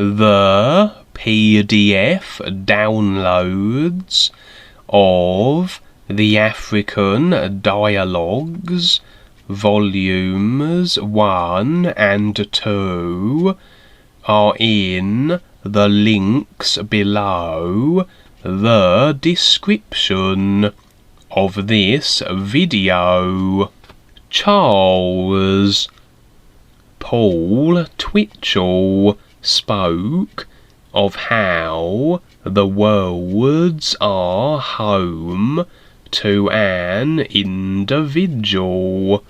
the PDF downloads of the African Dialogues, Volumes 1 and 2, are in the links below the description of this video. Charles Paul Twitchell spoke of how the worlds are home to an individual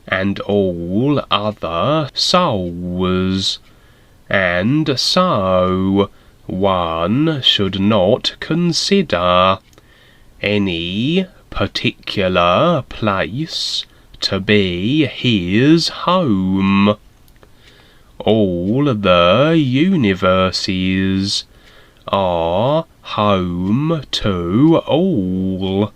and all other souls, and so one should not consider any particular place to be his home. All the universes are home to all.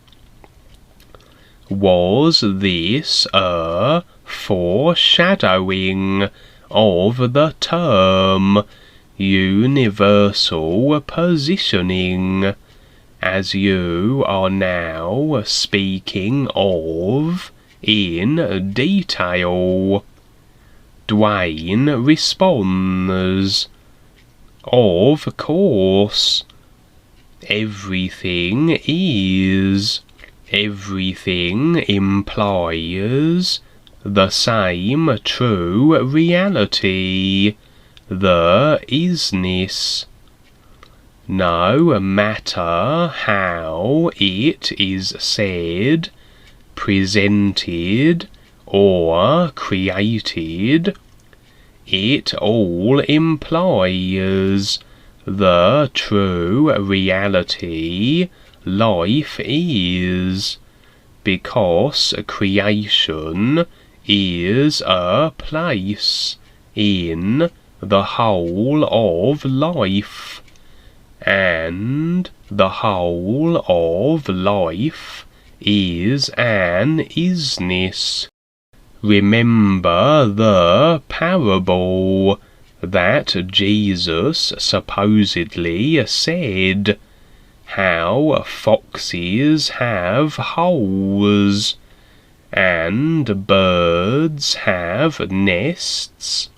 Was this a foreshadowing of the term universal positioning, as you are now speaking of in detail? Duane responds, of course. Everything is. Everything implies the same true reality, the isness. No matter how it is said, presented, or created, it all implies the true reality life is, because creation is a place in the whole of life, and the whole of life is an isness. Remember the parable that Jesus supposedly said, how foxes have holes and birds have nests,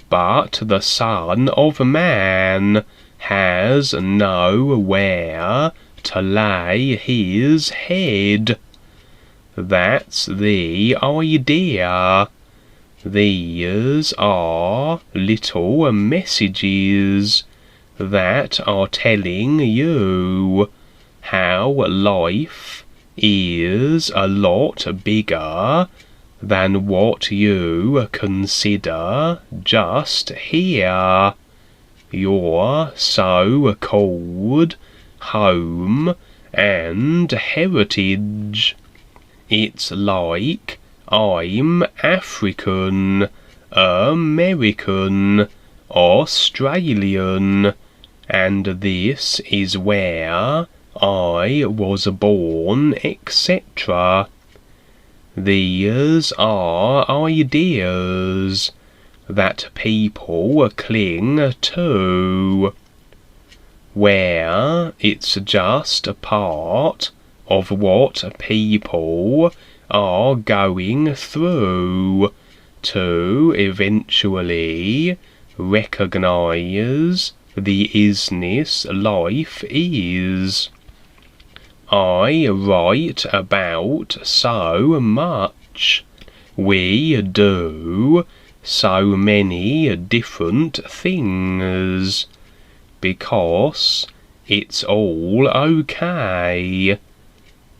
but the Son of Man has nowhere to lay his head. That's the idea. These are little messages that are telling you how life is a lot bigger than what you consider just here. Your so-called home and heritage. It's like I'm African, American, Australian, and this is where I was born, etc. These are ideas that people cling to, where it's just a part of what people are going through to eventually recognize the isness life is. I write about so much. We do so many different things because it's all okay.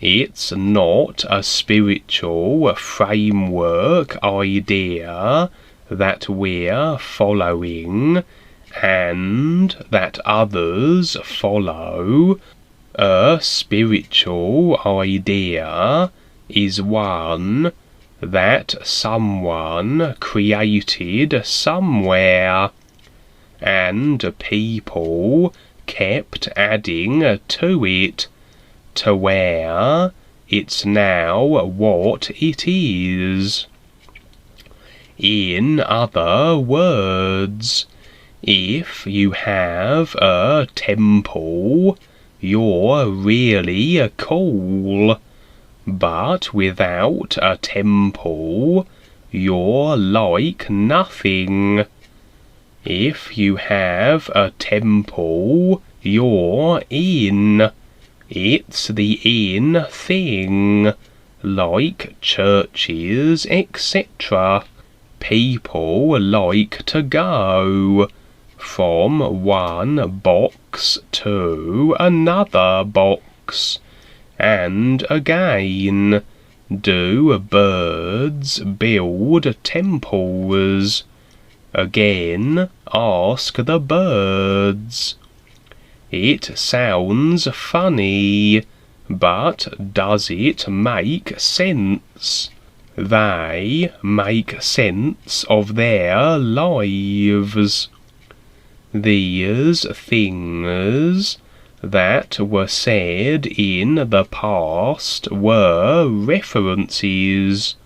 It's not a spiritual framework idea that we're following and that others follow. A spiritual idea is one that someone created somewhere, and people kept adding to it to where it's now what it is. In other words, If you have a temple, you're really cool. But without a temple, you're like nothing. If you have a temple, you're in. It's the in thing, like churches, etc. People like to go from one box to another box, and again. Do birds build temples? Again, ask the birds. It sounds funny, but does it make sense? They make sense of their lives. These things that were said in the past were references,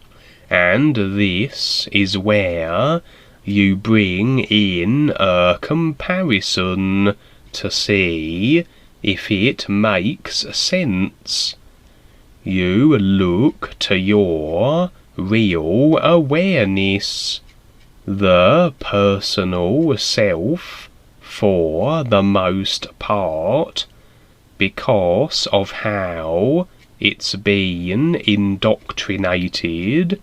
and this is where you bring in a comparison to see if it makes sense. You look to your real awareness, the personal self, for the most part, because of how it's been indoctrinated,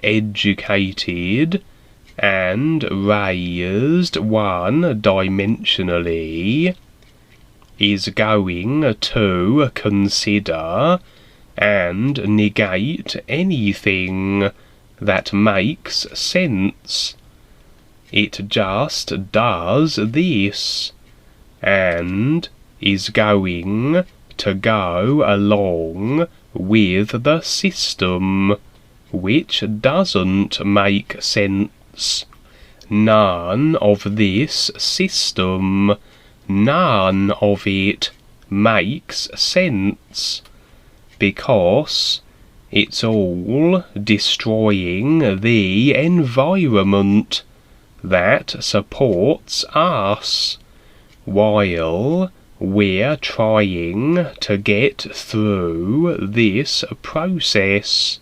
educated, and raised one-dimensionally, is going to consider and negate anything that makes sense. It just does this, and is going to go along with the system, which doesn't make sense. None of this system, none of it makes sense, because it's all destroying the environment that supports us, while we're trying to get through this process.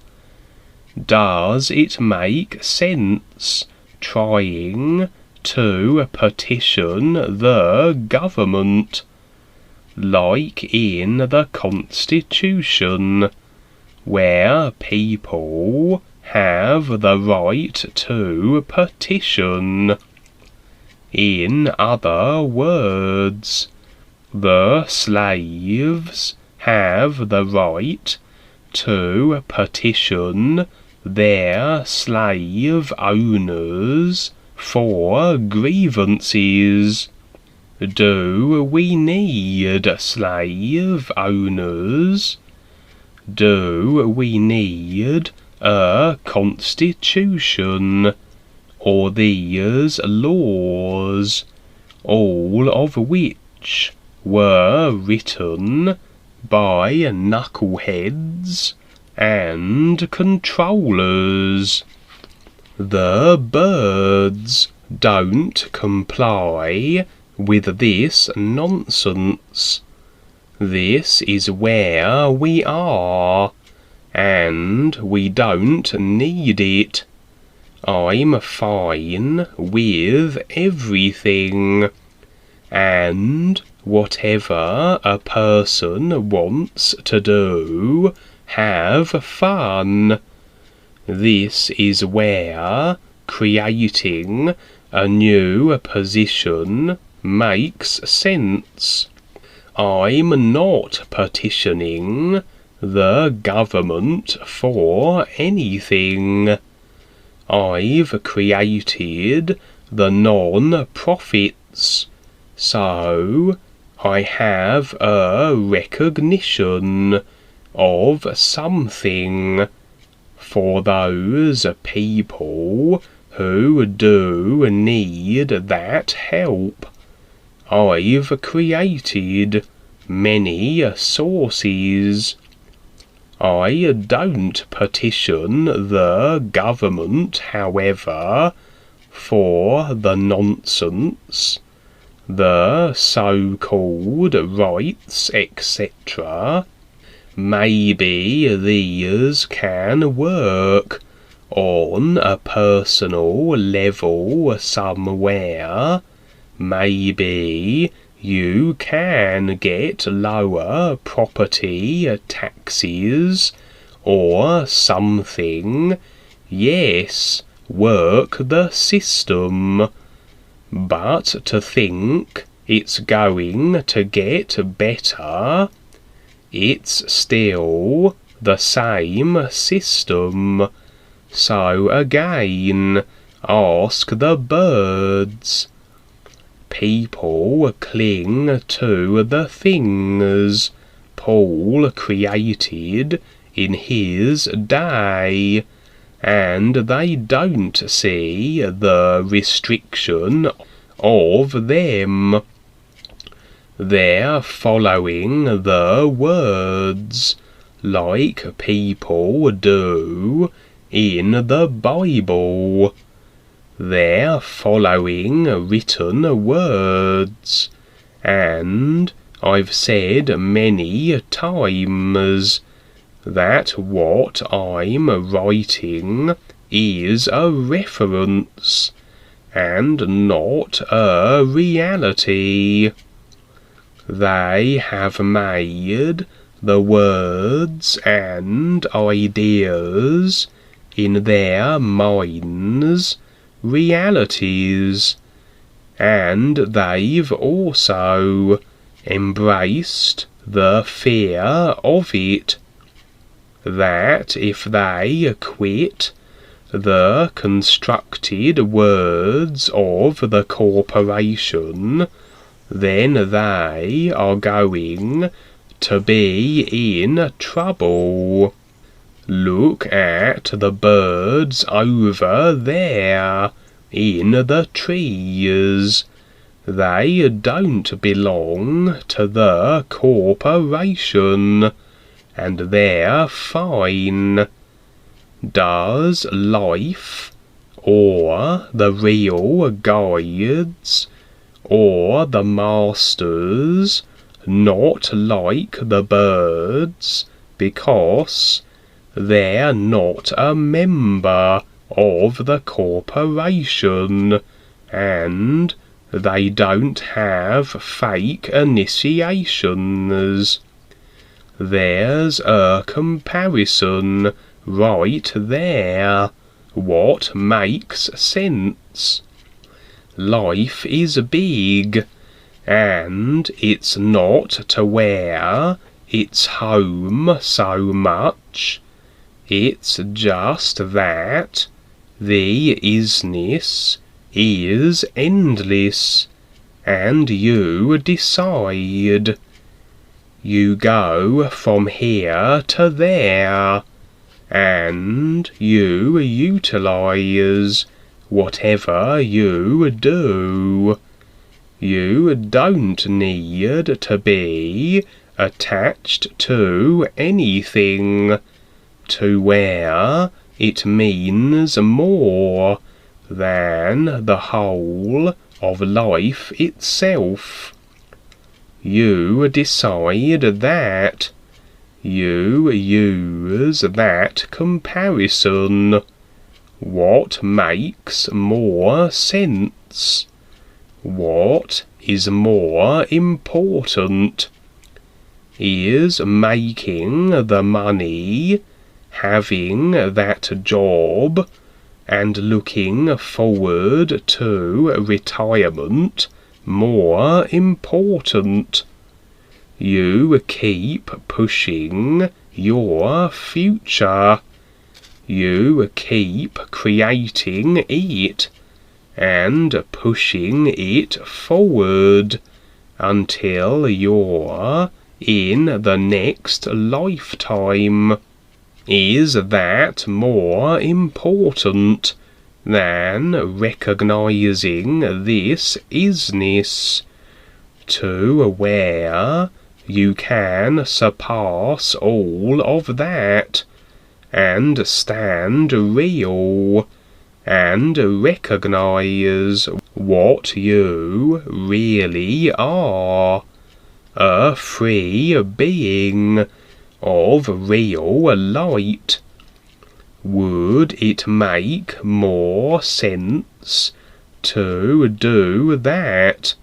Does it make sense trying to petition the government, like in the Constitution, where people have the right to petition? In other words, the slaves have the right to petition their slave owners for grievances. Do we need slave owners? Do we need a constitution, or these laws, all of which were written by knuckleheads and controllers? The birds don't comply with this nonsense. This is where we are, and we don't need it. I'm fine with everything, and whatever a person wants to do, have fun. This is where creating a new position makes sense. I'm not petitioning the government for anything. I've created the non-profits, so I have a recognition of something for those people who do need that help. I've created many sources. I don't petition the government, however, for the nonsense, the so-called rights, etc., maybe these can work on a personal level somewhere. Maybe you can get lower property taxes or something. Yes, work the system. But to think it's going to get better, it's still the same system. So again, ask the birds. People cling to the things Paul created in his day, and they don't see the restriction of them. They're following the words, like people do in the Bible. They're following written words, and I've said many times that what I'm writing is a reference and not a reality. They have made the words and ideas in their minds realities, and they've also embraced the fear of it, that if they quit the constructed words of the corporation, then they are going to be in trouble. Look at the birds over there in the trees. They don't belong to the corporation, and they're fine. Does life, or the real guides, or the masters not like the birds because they're not a member of the corporation, and they don't have fake initiations? There's a comparison right there. What makes sense? Life is big, and it's not to where it's home so much. It's just that the isness is endless, and you decide. You go from here to there, and you utilize whatever you do. You don't need to be attached to anything to where it means more than the whole of life itself. You decide that. You use that comparison. What makes more sense? What is more important? Is making the money, having that job, and looking forward to retirement more important? You keep pushing your future. You keep creating it and pushing it forward until you're in the next lifetime. Is that more important than recognizing this isness, to where you can surpass all of that and stand real and recognize what you really are, a free being of real light. Would it make more sense to do that,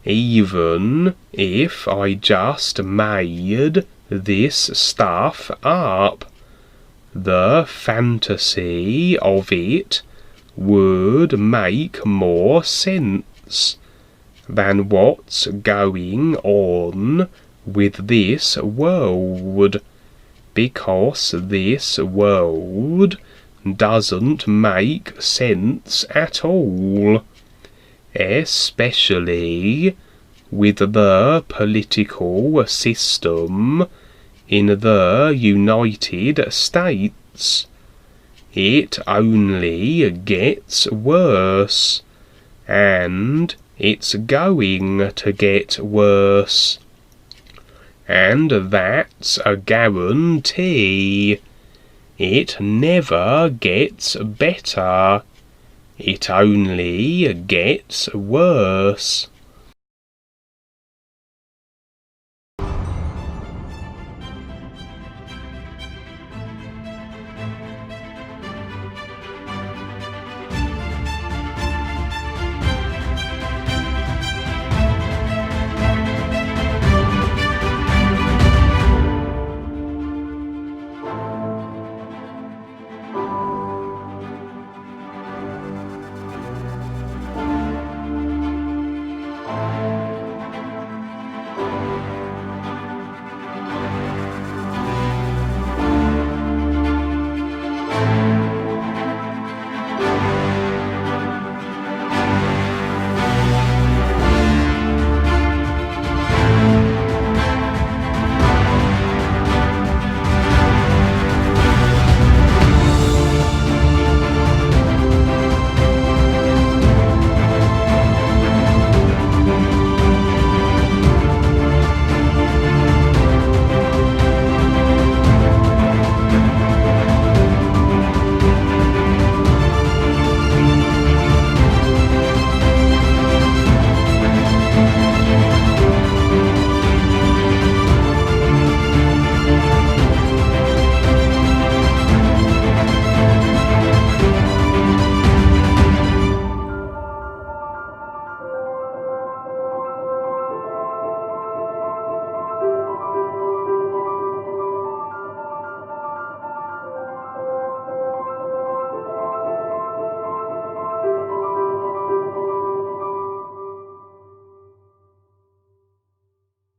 even if I just made this stuff up? The fantasy of it would make more sense than what's going on with this world, because this world doesn't make sense at all, especially with the political system in the United States. It only gets worse, and it's going to get worse. And that's a guarantee. It never gets better. It only gets worse.